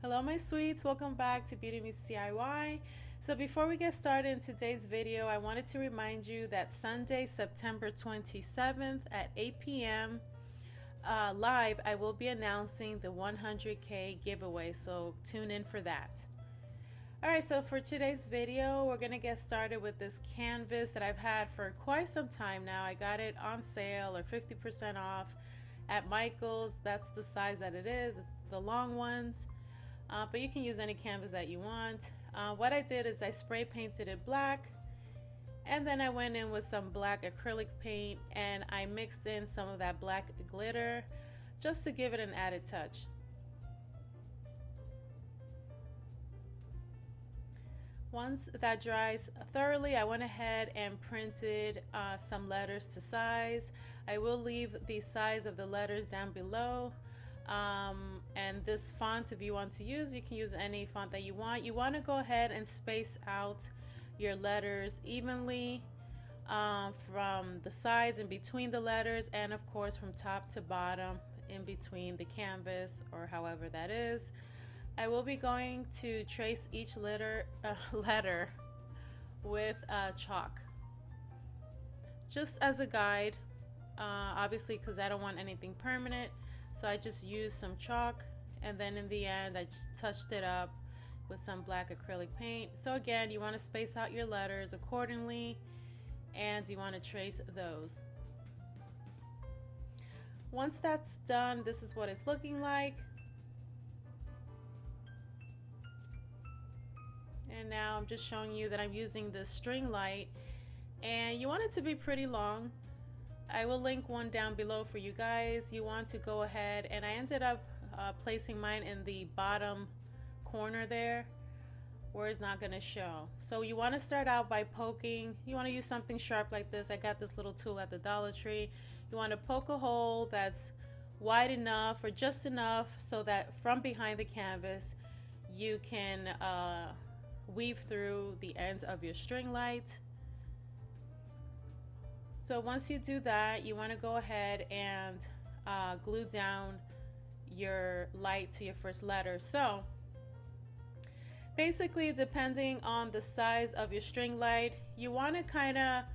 Hello my sweets, welcome back to Beauty Meets DIY. So before we get started in today's video, I wanted to remind you that Sunday, September 27th at 8 p.m. Live, I will be announcing the 100K giveaway, so tune in for that. Alright, so for today's video, we're going to get started with this canvas that I've had for quite some time now. I got it on sale or 50% off at Michael's. That's the size that it is. It's the long ones. But you can use any canvas that you want. What I did is I spray painted it black, and then I went in with some black acrylic paint and I mixed in some of that black glitter just to give it an added touch. Once that dries thoroughly, I went ahead and printed some letters to size. I will leave the size of the letters down below. And this font, if you want to use, you can use any font that you want. You want to go ahead and space out your letters evenly from the sides and between the letters, and of course from top to bottom in between the canvas, or however that is. I will be going to trace each letter with chalk, just as a guide, obviously, because I don't want anything permanent. So I just used some chalk, and then in the end I just touched it up with some black acrylic paint. So again, you want to space out your letters accordingly, and you want to trace those. Once that's done, this is what it's looking like. And now I'm just showing you that I'm using this string light, and you want it to be pretty long. I will link one down below for you guys. You want to go ahead, and I ended up placing mine in the bottom corner there where it's not going to show. So you want to start out by poking. You want to use something sharp like this. I got this little tool at the Dollar Tree. You want to poke a hole that's wide enough or just enough so that from behind the canvas you can weave through the ends of your string light. So once you do that, you want to go ahead and glue down your light to your first letter. So basically, depending on the size of your string light, you want to kind of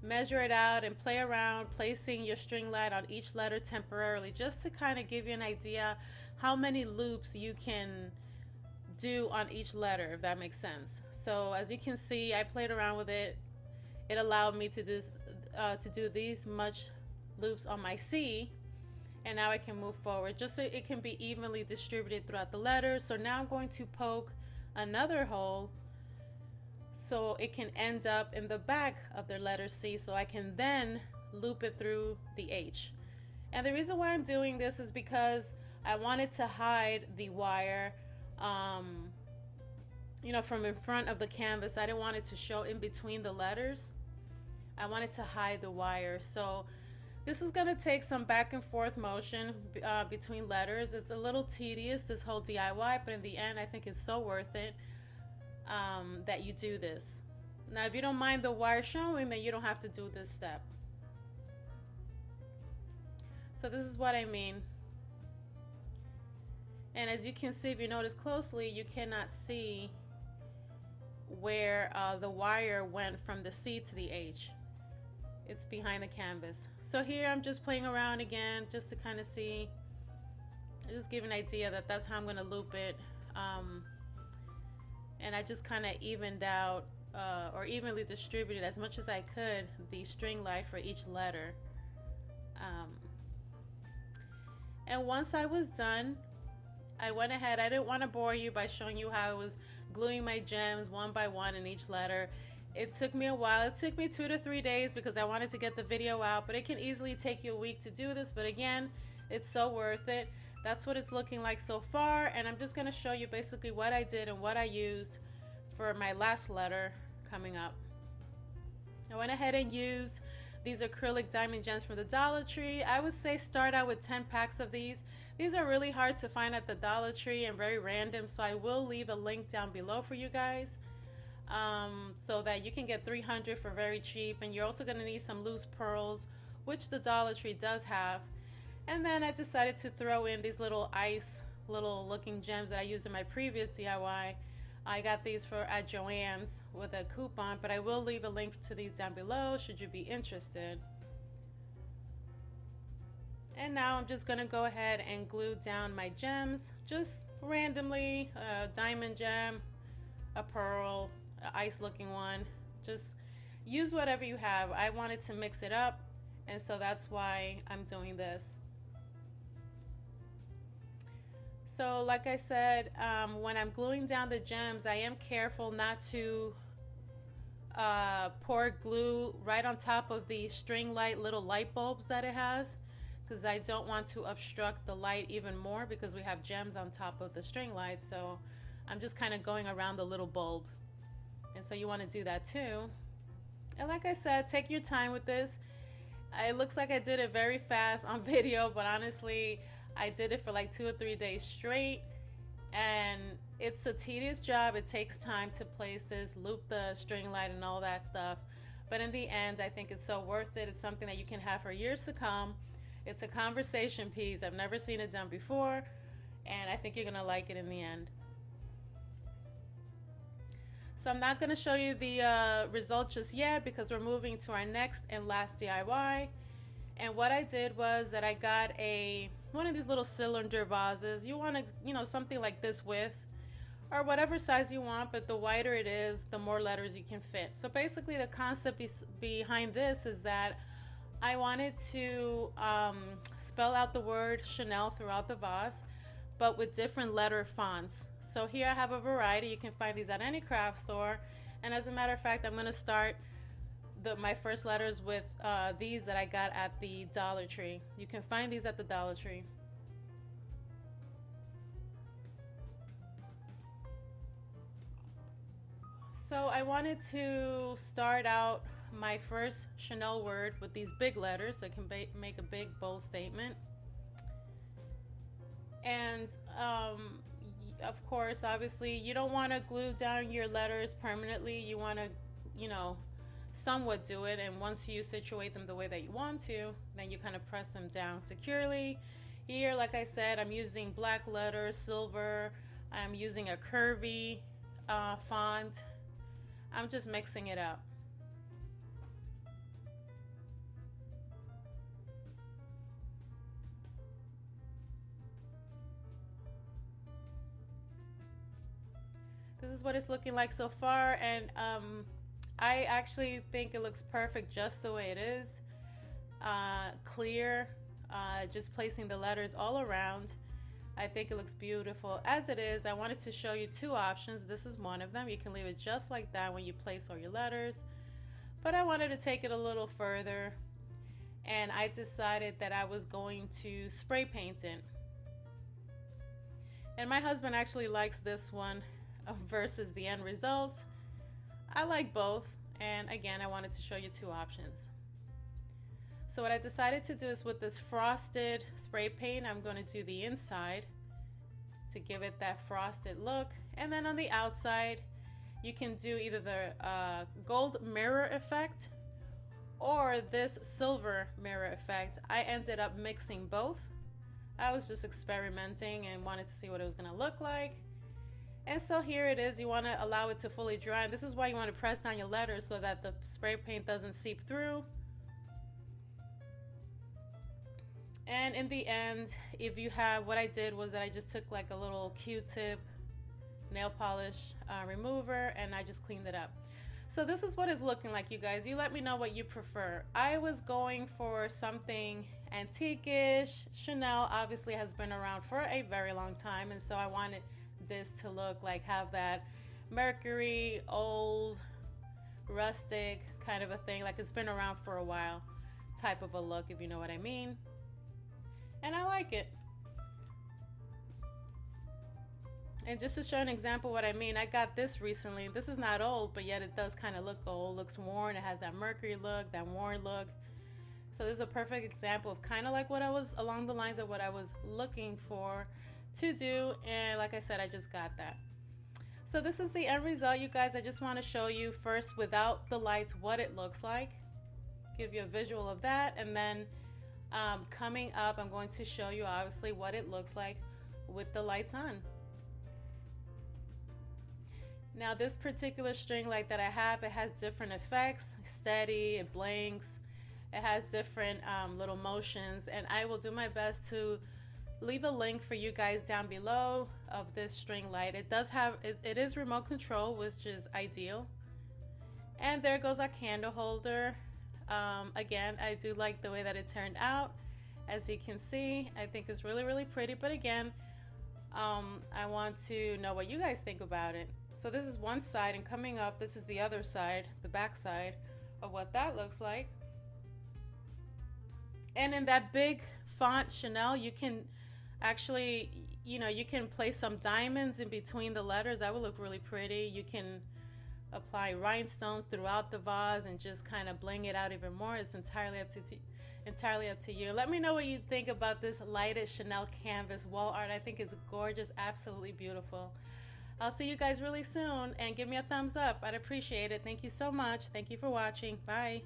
measure it out and play around placing your string light on each letter temporarily, just to kind of give you an idea how many loops you can do on each letter, if that makes sense. So as you can see, I played around with it. It allowed me to do these much loops on my C, and now I can move forward just so it can be evenly distributed throughout the letters. So now I'm going to poke another hole so it can end up in the back of the letter C, so I can then loop it through the H. And the reason why I'm doing this is because I wanted to hide the wire from in front of the canvas. I didn't want it to show in between the letters. I wanted to hide the wire. So this is going to take some back and forth motion between letters. It's a little tedious, this whole DIY, but in the end I think it's so worth it that you do this. Now if you don't mind the wire showing, then you don't have to do this step. So this is what I mean. And as you can see, if you notice closely, you cannot see where the wire went from the C to the H. It's behind the canvas. So here I'm just playing around again just to kind of see, just give an idea that that's how I'm going to loop it. And I just kind of evened out or evenly distributed as much as I could the string light for each letter. And once I was done, I went ahead. I didn't want to bore you by showing you how I was gluing my gems one by one in each letter. It took me a while. It took me 2 to 3 days because I wanted to get the video out, but it can easily take you a week to do this. But again, it's so worth it. That's what it's looking like so far, and I'm just going to show you basically what I did and what I used for my last letter coming up. I went ahead and used these acrylic diamond gems from the Dollar Tree. I would say start out with 10 packs of these. These are really hard to find at the Dollar Tree and very random, so I will leave a link down below for you guys so that you can get 300 for very cheap. And you're also going to need some loose pearls, which the Dollar Tree does have. And then I decided to throw in these little ice little looking gems that I used in my previous DIY. I got these at Joann's with a coupon, but I will leave a link to these down below should you be interested. And now I'm just gonna go ahead and glue down my gems, just randomly, a diamond gem, a pearl, an ice looking one. Just use whatever you have. I wanted to mix it up, and so that's why I'm doing this. So like I said, when I'm gluing down the gems, I am careful not to pour glue right on top of the string light little light bulbs that it has, because I don't want to obstruct the light even more because we have gems on top of the string light. So I'm just kind of going around the little bulbs, and so you want to do that too. And like I said, take your time with this. It looks like I did it very fast on video, but honestly I did it for like 2 or 3 days straight, and it's a tedious job. It takes time to place this, loop the string light and all that stuff, but in the end I think it's so worth it. It's something that you can have for years to come. It's a conversation piece. I've never seen it done before, and I think you're gonna like it in the end. So I'm not gonna show you the result just yet because we're moving to our next and last DIY. And what I did was that I got one of these little cylinder vases. You want to, something like this width or whatever size you want, but the wider it is, the more letters you can fit. So basically the concept behind this is that I wanted to spell out the word Chanel throughout the vase, but with different letter fonts. So here I have a variety. You can find these at any craft store. And as a matter of fact, I'm going to start my first letters with these that I got at the Dollar Tree. You can find these at the Dollar Tree. So I wanted to start out my first Chanel word with these big letters so I can make a big bold statement. And of course, obviously you don't want to glue down your letters permanently. You want to, somewhat do it, and once you situate them the way that you want to, then you kind of press them down securely. Here, like I said, I'm using black letters, silver. I'm using a curvy font. I'm just mixing it up. This is what it's looking like so far, and I actually think it looks perfect just the way it is. Clear, just placing the letters all around. I think it looks beautiful as it is. I wanted to show you 2 options. This is one of them. You can leave it just like that when you place all your letters, but I wanted to take it a little further, and I decided that I was going to spray paint it. And my husband actually likes this one versus the end result. I like both, and again, I wanted to show you 2 options. So what I decided to do is with this frosted spray paint, I'm going to do the inside to give it that frosted look, and then on the outside you can do either the gold mirror effect or this silver mirror effect. I ended up mixing both. I was just experimenting and wanted to see what it was going to look like. And so here it is. You want to allow it to fully dry, and this is why you want to press down your letters so that the spray paint doesn't seep through. And in the end, if you have, what I did was that I just took like a little Q-tip nail polish remover, and I just cleaned it up. So this is what it's looking like, you guys. You let me know what you prefer. I was going for something antique-ish. Chanel obviously has been around for a very long time, and so I wanted this to look like, have that Mercury, old, rustic kind of a thing, like it's been around for a while type of a look, if you know what I mean. And I like it. And just to show an example what I mean, I got this recently. This is not old, but yet it does kind of look old, looks worn. It has that Mercury look, that worn look. So this is a perfect example of kind of like what I was, along the lines of what I was looking for to do, and like I said, I just got that. So this is the end result, you guys. I just want to show you first without the lights what it looks like, give you a visual of that, and then coming up I'm going to show you obviously what it looks like with the lights on. Now this particular string light that I have, it has different effects. Steady, it blinks, it has different little motions, and I will do my best to leave a link for you guys down below of this string light. It does have, it is remote control, which is ideal. And there goes our candle holder. Again, I do like the way that it turned out. As you can see, I think it's really, really pretty. But again, I want to know what you guys think about it. So this is one side, and coming up, this is the other side, the back side of what that looks like. And in that big font Chanel, you can actually, you know, you can place some diamonds in between the letters. That would look really pretty. You can apply rhinestones throughout the vase and just kind of bling it out even more. It's entirely up to you. Let me know what you think about this lighted Chanel canvas wall art. I think it's gorgeous, absolutely beautiful. I'll see you guys really soon, and give me a thumbs up. I'd appreciate it. Thank you so much. Thank you for watching. Bye.